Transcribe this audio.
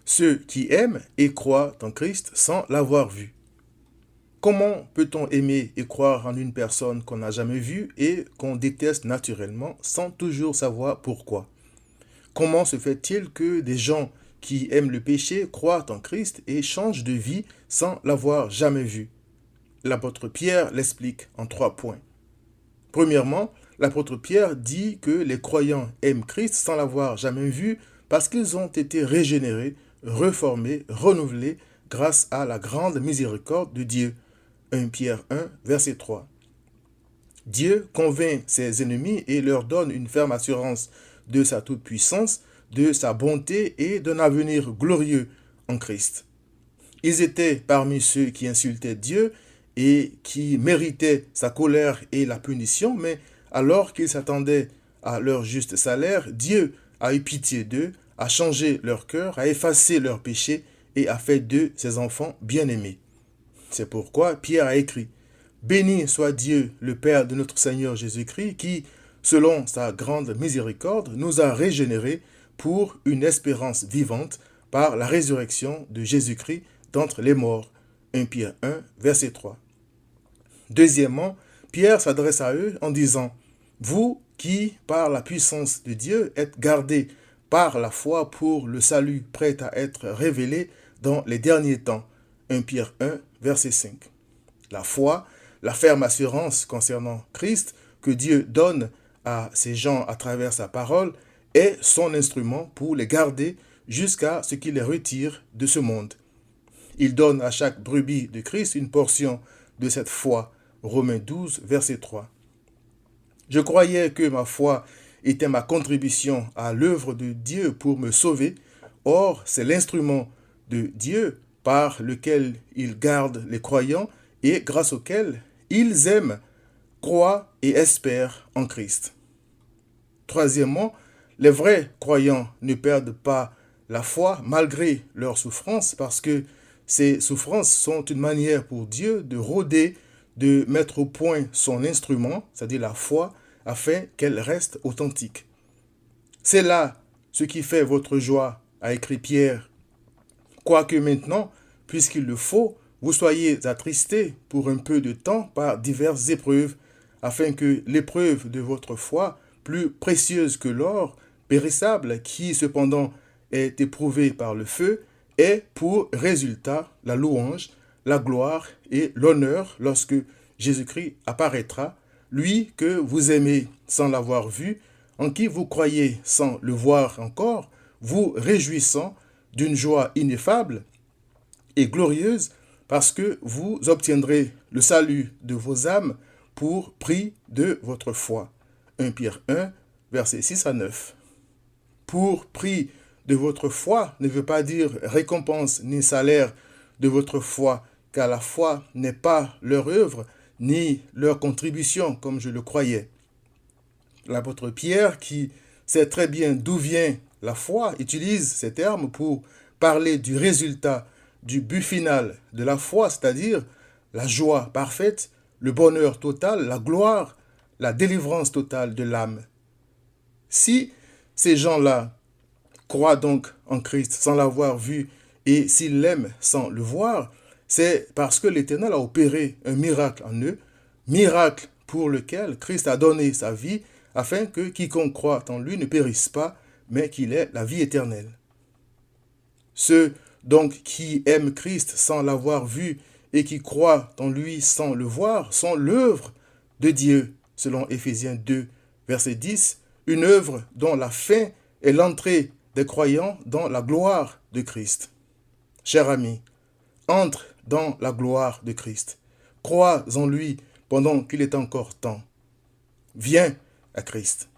ceux qui aiment et croient en Christ sans l'avoir vu. Comment peut-on aimer et croire en une personne qu'on n'a jamais vue et qu'on déteste naturellement sans toujours savoir pourquoi? Comment se fait-il que des gens qui aiment le péché croient en Christ et changent de vie sans l'avoir jamais vu? L'apôtre Pierre l'explique en 3 points. Premièrement, l'apôtre Pierre dit que les croyants aiment Christ sans l'avoir jamais vu parce qu'ils ont été régénérés, reformés, renouvelés grâce à la grande miséricorde de Dieu. 1 Pierre 1, verset 3. Dieu convainc ses ennemis et leur donne une ferme assurance de sa toute-puissance, de sa bonté et d'un avenir glorieux en Christ. Ils étaient parmi ceux qui insultaient Dieu et qui méritaient sa colère et la punition, mais alors qu'ils s'attendaient à leur juste salaire, Dieu a eu pitié d'eux, a changé leur cœur, a effacé leurs péchés et a fait d'eux ses enfants bien-aimés. C'est pourquoi Pierre a écrit « Béni soit Dieu, le Père de notre Seigneur Jésus-Christ, qui, selon sa grande miséricorde, nous a régénérés pour une espérance vivante par la résurrection de Jésus-Christ d'entre les morts. » 1 Pierre 1, verset 3. Deuxièmement, Pierre s'adresse à eux en disant « Vous qui, par la puissance de Dieu, êtes gardés par la foi pour le salut prêt à être révélé dans les derniers temps. » 1 Pierre 1, verset 5. La foi, la ferme assurance concernant Christ que Dieu donne à ces gens à travers sa parole, est son instrument pour les garder jusqu'à ce qu'il les retire de ce monde. Il donne à chaque brebis de Christ une portion de cette foi. Romains 12, verset 3. Je croyais que ma foi était ma contribution à l'œuvre de Dieu pour me sauver. Or, c'est l'instrument de Dieu par lequel il garde les croyants et grâce auquel ils aiment, croient et espèrent en Christ. Troisièmement, les vrais croyants ne perdent pas la foi malgré leurs souffrances parce que ces souffrances sont une manière pour Dieu de rôder, de mettre au point son instrument, c'est-à-dire la foi, afin qu'elle reste authentique. C'est là ce qui fait votre joie, a écrit Pierre. Quoique maintenant, puisqu'il le faut, vous soyez attristés pour un peu de temps par diverses épreuves, afin que l'épreuve de votre foi, plus précieuse que l'or, périssable, qui cependant est éprouvée par le feu, ait pour résultat la louange, la gloire et l'honneur lorsque Jésus-Christ apparaîtra, lui que vous aimez sans l'avoir vu, en qui vous croyez sans le voir encore, vous réjouissant d'une joie ineffable et glorieuse, parce que vous obtiendrez le salut de vos âmes pour prix de votre foi. 1 Pierre 1, versets 6 à 9. Pour prix de votre foi ne veut pas dire récompense ni salaire de votre foi, car la foi n'est pas leur œuvre ni leur contribution comme je le croyais. L'apôtre Pierre, qui sait très bien d'où vient la foi, utilise ces termes pour parler du résultat, du but final de la foi, c'est-à-dire la joie parfaite, le bonheur total, la gloire, la délivrance totale de l'âme. Si ces gens-là croient donc en Christ sans l'avoir vu et s'ils l'aiment sans le voir, c'est parce que l'Éternel a opéré un miracle en eux, miracle pour lequel Christ a donné sa vie afin que quiconque croit en lui ne périsse pas, mais qu'il ait la vie éternelle. Ceux donc qui aiment Christ sans l'avoir vu et qui croient en lui sans le voir sont l'œuvre de Dieu, selon Éphésiens 2, verset 10, une œuvre dont la fin est l'entrée des croyants dans la gloire de Christ. Cher ami, entre dans la gloire de Christ. Crois en lui pendant qu'il est encore temps. Viens à Christ.